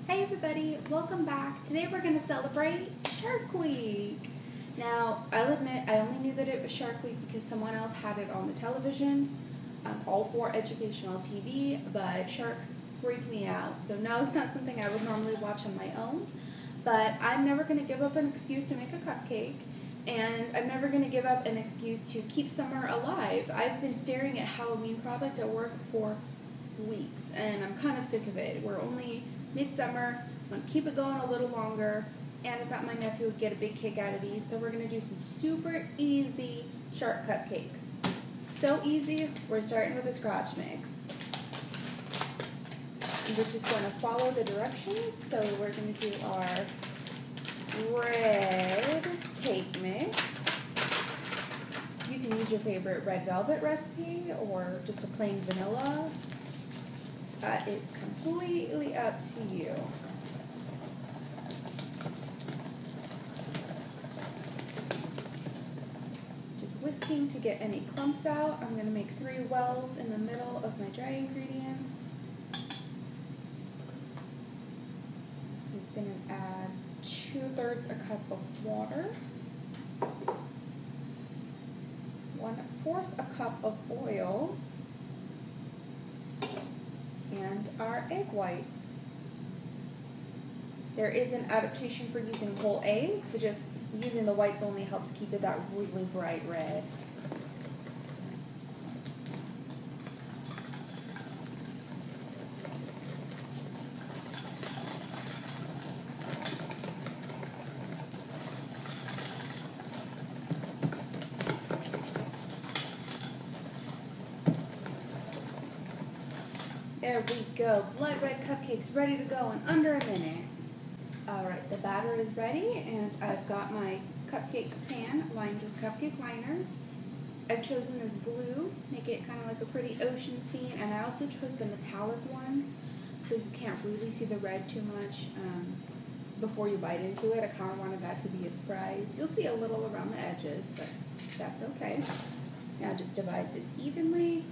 Hey everybody, welcome back. Today we're going to celebrate Shark Week. Now, I'll admit I only knew that it was Shark Week because someone else had it on the television, all for educational TV, but sharks freak me out. So no, it's not something I would normally watch on my own, but I'm never going to give up an excuse to make a cupcake, and I'm never going to give up an excuse to keep summer alive. I've been staring at Halloween product at work for weeks, and I'm kind of sick of it. We're only midsummer. I'm going to keep it going a little longer, and I thought my nephew would get a big kick out of these, so we're going to do some super easy shark cupcakes. So easy, we're starting with a scratch mix. We're just going to follow the directions, so we're going to do our red cake mix. You can use your favorite red velvet recipe or just a plain vanilla. That is completely up to you. Just whisking to get any clumps out. I'm going to make 3 wells in the middle of my dry ingredients. It's going to add 2/3 a cup of water, 1/4 a cup of oil, and our egg whites. There is an adaptation for using whole eggs, so just using the whites only helps keep it that really bright red. There we go, blood red cupcakes ready to go in under a minute. Alright, the batter is ready, and I've got my cupcake pan lined with cupcake liners. I've chosen this blue, make it kind of like a pretty ocean scene, and I also chose the metallic ones, so you can't really see the red too much before you bite into it. I kind of wanted that to be a surprise. You'll see a little around the edges, but that's okay. Now just divide this evenly.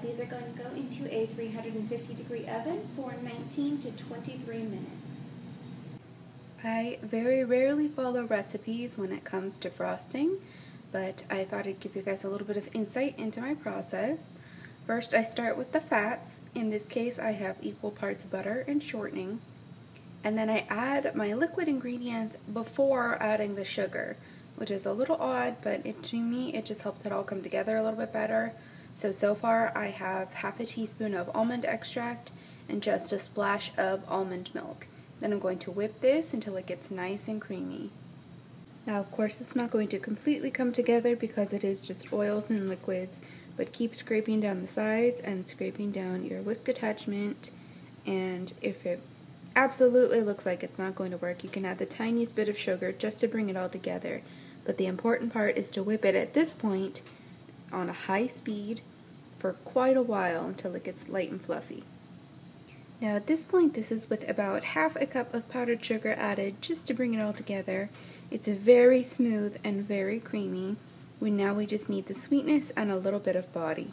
These are going to go into a 350-degree oven for 19 to 23 minutes. I very rarely follow recipes when it comes to frosting, but I thought I'd give you guys a little bit of insight into my process. First, I start with the fats. In this case, I have equal parts butter and shortening. And then I add my liquid ingredients before adding the sugar, which is a little odd, but to me, it just helps it all come together a little bit better. So far I have half a teaspoon of almond extract and just a splash of almond milk. Then I'm going to whip this until it gets nice and creamy. Now, of course, it's not going to completely come together because it is just oils and liquids, but keep scraping down the sides and scraping down your whisk attachment, and if it absolutely looks like it's not going to work, you can add the tiniest bit of sugar just to bring it all together. But the important part is to whip it at this point on a high speed for quite a while until it gets light and fluffy. Now at this point, this is with about half a cup of powdered sugar added just to bring it all together. It's very smooth and very creamy. Now we just need the sweetness and a little bit of body.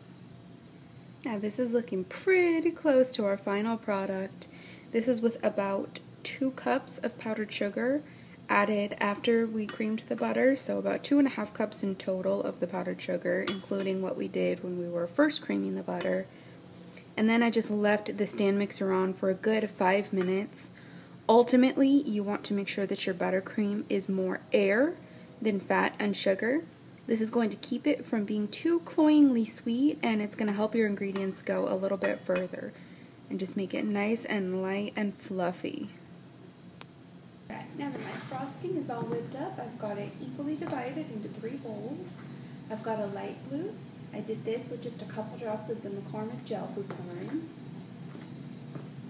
Now this is looking pretty close to our final product. This is with about 2 cups of powdered sugar added after we creamed the butter, so about 2.5 cups in total of the powdered sugar, including what we did when we were first creaming the butter. And then I just left the stand mixer on for a good 5 minutes. Ultimately, you want to make sure that your buttercream is more air than fat and sugar. This is going to keep it from being too cloyingly sweet, and it's going to help your ingredients go a little bit further and just make it nice and light and fluffy. Alright, now that my frosting is all whipped up, I've got it equally divided into 3 bowls. I've got a light blue. I did this with just a couple drops of the McCormick gel food coloring.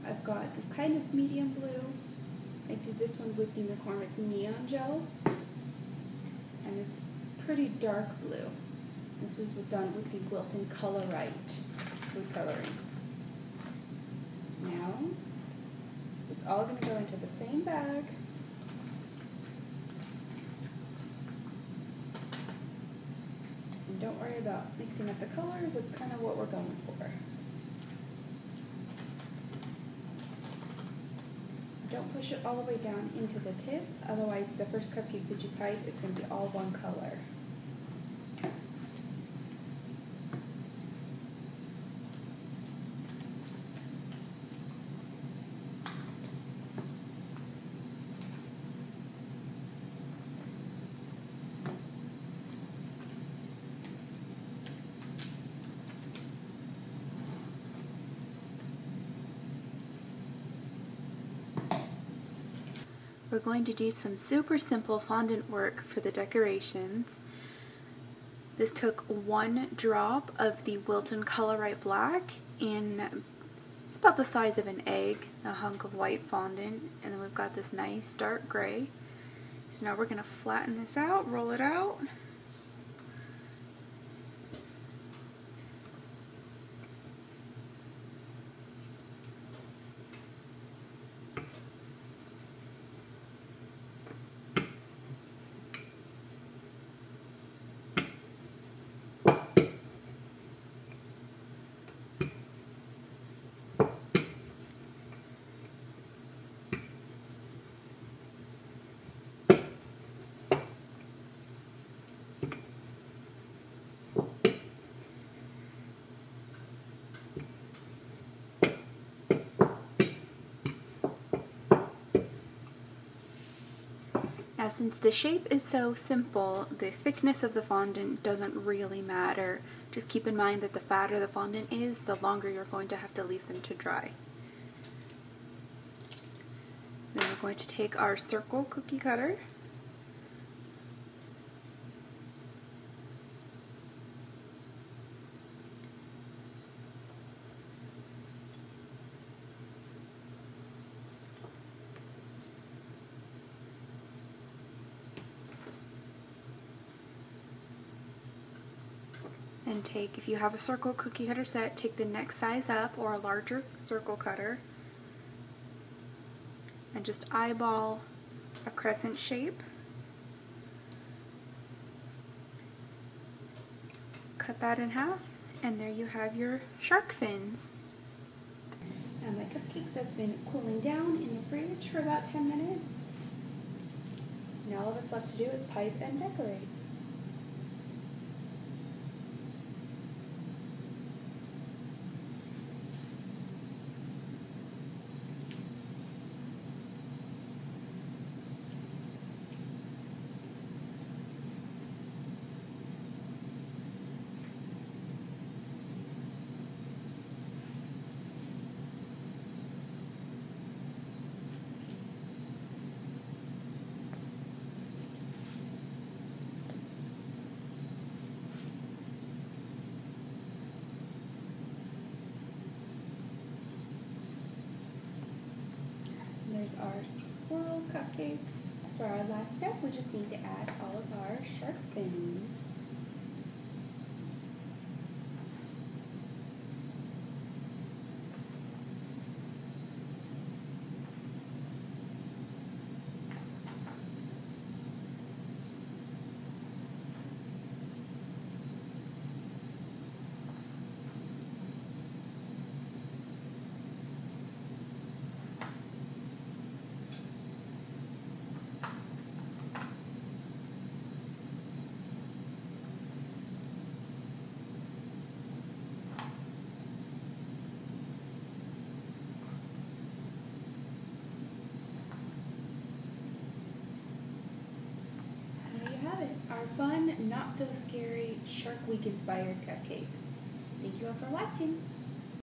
I've got this kind of medium blue. I did this one with the McCormick neon gel. And this pretty dark blue. This was done with the Wilton Colorite food coloring. Now, it's all going to go into the same bag. And don't worry about mixing up the colors, that's kind of what we're going for. Don't push it all the way down into the tip, otherwise the first cupcake that you pipe is going to be all one color. We're going to do some super simple fondant work for the decorations. This took 1 drop of the Wilton Colorite Black in, it's about the size of an egg, a hunk of white fondant, and then we've got this nice dark gray. So now we're going to flatten this out, roll it out. Now since the shape is so simple, the thickness of the fondant doesn't really matter. Just keep in mind that the fatter the fondant is, the longer you're going to have to leave them to dry. Then we're going to take our circle cookie cutter. And take, if you have a circle cookie cutter set, take the next size up or a larger circle cutter and just eyeball a crescent shape. Cut that in half, and there you have your shark fins. Now my cupcakes have been cooling down in the fridge for about 10 minutes. Now all that's left to do is pipe and decorate. There's our swirl cupcakes. For our last step, we just need to add all of our shark fins. our fun, not so scary Shark Week inspired cupcakes. Thank you all for watching.